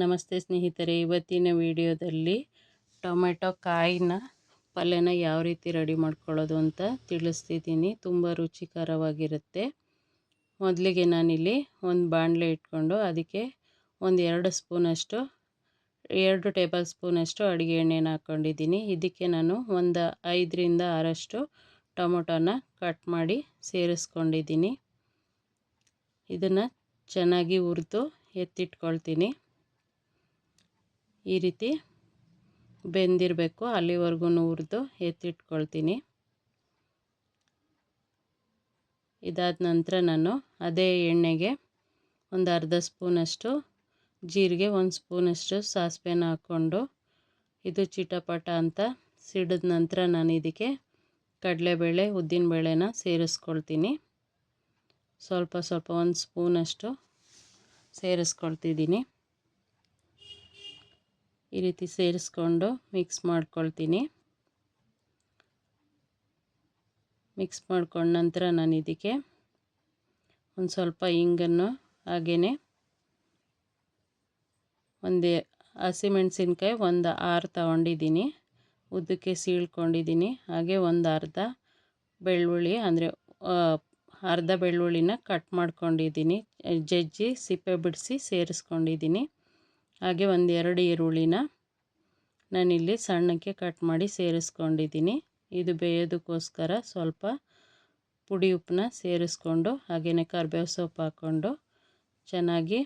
ನಮಸ್ತೆ ಸ್ನೇಹಿತರೆ, ಇವತ್ತಿನ ವಿಡಿಯೋದಲ್ಲಿ ಟೊಮೆಟೊ ಕಾಯಿನ ಪಲ್ಯನ ಯಾವ ರೀತಿ ರೆಡಿ ಮಾಡ್ಕೊಳ್ಳೋದು ಅಂತ ತಿಳಿಸ್ತಿದ್ದೀನಿ. ತುಂಬ ರುಚಿಕರವಾಗಿರುತ್ತೆ. ಮೊದಲಿಗೆ ನಾನಿಲ್ಲಿ ಒಂದು ಬಾಣಲೆ ಇಟ್ಕೊಂಡು ಅದಕ್ಕೆ ಒಂದು 2 ಟೇಬಲ್ ಸ್ಪೂನಷ್ಟು ಅಡುಗೆ ಎಣ್ಣೆನ ಹಾಕ್ಕೊಂಡಿದ್ದೀನಿ. ಇದಕ್ಕೆ ನಾನು ಒಂದು 5ರಿಂದ 6 ಟೊಮೊಟೊನ ಕಟ್ ಮಾಡಿ ಸೇರಿಸ್ಕೊಂಡಿದ್ದೀನಿ. ಇದನ್ನು ಚೆನ್ನಾಗಿ ಹುರಿದು ಎತ್ತಿಟ್ಕೊಳ್ತೀನಿ. ಈ ರೀತಿ ಬೆಂದಿರಬೇಕು, ಅಲ್ಲಿವರೆಗೂ ಹುರಿದು ಎತ್ತಿಟ್ಕೊಳ್ತೀನಿ. ಇದಾದ ನಂತರ ನಾನು ಅದೇ ಎಣ್ಣೆಗೆ ಒಂದು ಅರ್ಧ ಸ್ಪೂನಷ್ಟು ಜೀರಿಗೆ, 1 ಸ್ಪೂನಷ್ಟು ಸಾಸಿವೆನ ಹಾಕ್ಕೊಂಡು ಇದು ಚಿಟಪಟ ಅಂತ ಸಿಡಿದ ನಂತರ ನಾನು ಇದಕ್ಕೆ ಕಡಲೆಬೇಳೆ, ಉದ್ದಿನಬೇಳೆನ ಸೇರಿಸ್ಕೊಳ್ತೀನಿ. ಸ್ವಲ್ಪ 1 ಸ್ಪೂನಷ್ಟು ಸೇರಿಸ್ಕೊಳ್ತಿದ್ದೀನಿ. ಈ ರೀತಿ ಸೇರಿಸ್ಕೊಂಡು ಮಿಕ್ಸ್ ಮಾಡ್ಕೊಳ್ತೀನಿ. ಮಿಕ್ಸ್ ಮಾಡ್ಕೊಂಡ ನಂತರ ನಾನು ಇದಕ್ಕೆ ಒಂದು ಸ್ವಲ್ಪ ಇಂಗನ್ನು ಹಾಗೆಯೇ ಒಂದು ಹಸಿಮೆಣಸಿನ್ಕಾಯಿ ಒಂದು 6 ತಗೊಂಡಿದ್ದೀನಿ, ಉದ್ದಕ್ಕೆ ಸೀಳ್ಕೊಂಡಿದ್ದೀನಿ. ಹಾಗೆ ಒಂದು ಅರ್ಧ ಬೆಳ್ಳುಳ್ಳಿ ಅಂದರೆ ಅರ್ಧ ಬೆಳ್ಳುಳ್ಳಿನ ಕಟ್ ಮಾಡ್ಕೊಂಡಿದ್ದೀನಿ, ಜಜ್ಜಿ ಸಿಪ್ಪೆ ಬಿಡಿಸಿ ಸೇರಿಸ್ಕೊಂಡಿದ್ದೀನಿ. ಹಾಗೆ ಒಂದು 2 ಈರುಳ್ಳಿನ ನಾನಿಲ್ಲಿ ಸಣ್ಣಕ್ಕೆ ಕಟ್ ಮಾಡಿ ಸೇರಿಸ್ಕೊಂಡಿದ್ದೀನಿ. ಇದು ಬೇಯೋದಕ್ಕೋಸ್ಕರ ಸ್ವಲ್ಪ ಪುಡಿ ಉಪ್ಪನ್ನ ಸೇರಿಸ್ಕೊಂಡು ಹಾಗೆಯೇ ಕರಿಬೇವು ಸೊಪ್ಪು ಹಾಕ್ಕೊಂಡು ಚೆನ್ನಾಗಿ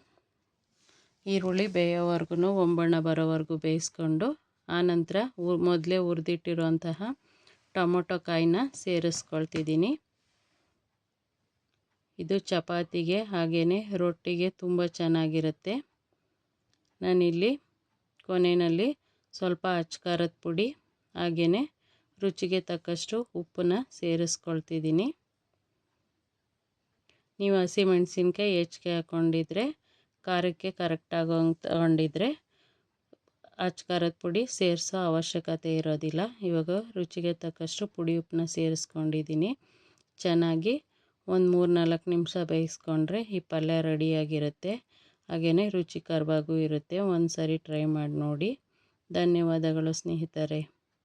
ಈರುಳ್ಳಿ ಬೇಯೋವರೆಗೂ ಒಂಬಣ್ಣ ಬರೋವರೆಗೂ ಬೇಯಿಸ್ಕೊಂಡು ಆನಂತರ ಮೊದಲೇ ಹುರಿದಿಟ್ಟಿರುವಂತಹ ಟೊಮೊಟೊ ಕಾಯಿನ ಸೇರಿಸ್ಕೊಳ್ತಿದ್ದೀನಿ. ಇದು ಚಪಾತಿಗೆ ಹಾಗೆಯೇ ರೊಟ್ಟಿಗೆ ತುಂಬ ಚೆನ್ನಾಗಿರುತ್ತೆ. ನಾನಿಲ್ಲಿ ಕೊನೆಯಲ್ಲಿ ಸ್ವಲ್ಪ ಅಚ್ಕಾರದ ಪುಡಿ ಹಾಗೆಯೇ ರುಚಿಗೆ ತಕ್ಕಷ್ಟು ಉಪ್ಪನ್ನ ಸೇರಿಸ್ಕೊಳ್ತಿದ್ದೀನಿ. ನೀವು ಹಸಿಮೆಣಸಿನ್ಕಾಯಿ ಹೆಚ್ಚಿಗೆ ಹಾಕ್ಕೊಂಡಿದ್ರೆ, ಖಾರಕ್ಕೆ ಕರೆಕ್ಟಾಗೋಂಗೆ ತಗೊಂಡಿದ್ರೆ ಅಚ್ಕಾರದ ಪುಡಿ ಸೇರಿಸೋ ಅವಶ್ಯಕತೆ ಇರೋದಿಲ್ಲ. ಇವಾಗ ರುಚಿಗೆ ತಕ್ಕಷ್ಟು ಪುಡಿ ಉಪ್ಪನ್ನ ಸೇರಿಸ್ಕೊಂಡಿದ್ದೀನಿ. ಚೆನ್ನಾಗಿ ಒಂದು 3-4 ನಿಮಿಷ ಬೇಯಿಸ್ಕೊಂಡ್ರೆ ಈ ಪಲ್ಯ ರೆಡಿಯಾಗಿರುತ್ತೆ. ಹಾಗೆಯೇ ರುಚಿಕರವಾಗೂ ಇರುತ್ತೆ. ಒಂದು ಸಾರಿ ಟ್ರೈ ಮಾಡಿ ನೋಡಿ. ಧನ್ಯವಾದಗಳು ಸ್ನೇಹಿತರೆ.